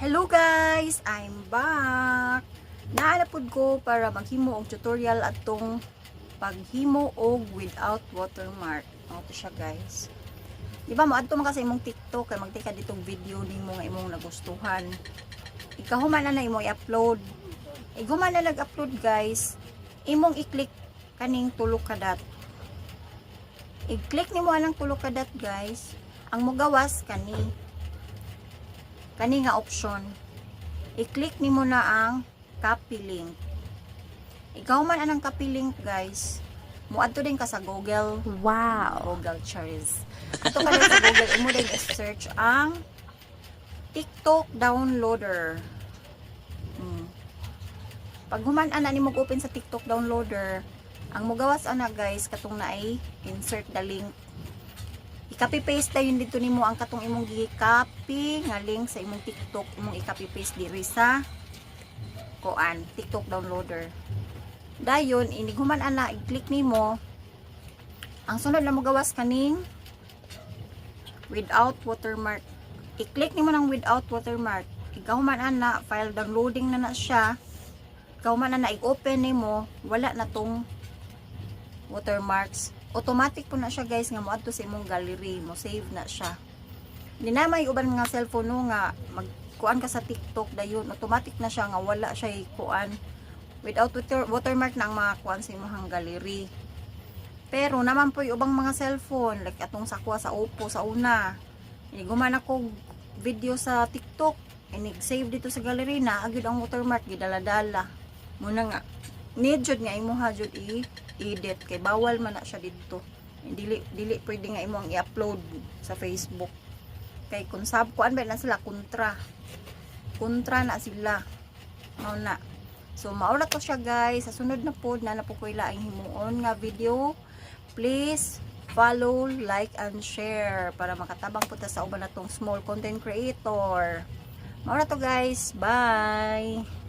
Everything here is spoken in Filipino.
Hello guys! I'm back! Naalapod ko para maghimo og tutorial atong paghimo og without watermark. Ito siya guys. Diba mo adto man kasi imong TikTok kay magtika ditong video nimo nga imong nagustuhan. Ikahuman na imo i-upload. Iguman na nag-upload guys, imong i-click kaning tulo ka dot. I-click nimo anang tulo ka dot guys. Ang mogawas kani nga option. I-click nimo na ang copy link. Ikaw man anang copy link guys. Muadto din ka sa Google. Wow. Google Charis. Ato ka din sa Google, imo din i-search ang TikTok downloader. Pag human ana nimo open sa TikTok downloader, ang mogawas ana guys katong naay insert the link. I-copy paste yun dito nimo ang katong imong gi-copy nga link sa imong TikTok, imong i-copy paste diri sa kuan TikTok downloader. Dayon iniguman ana i-click nimo ang sunod na mogawas kaning without watermark. I-click nimo ng without watermark. Ikaw man ana file downloading na siya. Ikaw man ana i-open nimo, wala na tong watermarks. Automatic po na siya guys nga moadto sa imong gallery, mo save na siya. Hindi na may uban nga cellphone no nga magkuan ka sa TikTok dayon automatic na siya nga wala siya kuan without watermark na ang mga kuan sa imong gallery. Pero naman po yung ubang mga cellphone like atong sakwa sa Oppo sa una. Guman ako video sa TikTok, inig-save dito sa gallery na agad ang watermark gidala-dala. Muna nga need jud nga imo ha jud i-edit kay bawal man na siya dito. Dili pwede nga imo ang i-upload sa Facebook. Kay kung sab kuan ba na sila kontra na sila. Mao na. So maura to siya guys. Sa sunod na pod na po ko ilaing himuon nga video. Please follow, like and share para makatabang po ta sa uban natong small content creator. Maura to guys. Bye.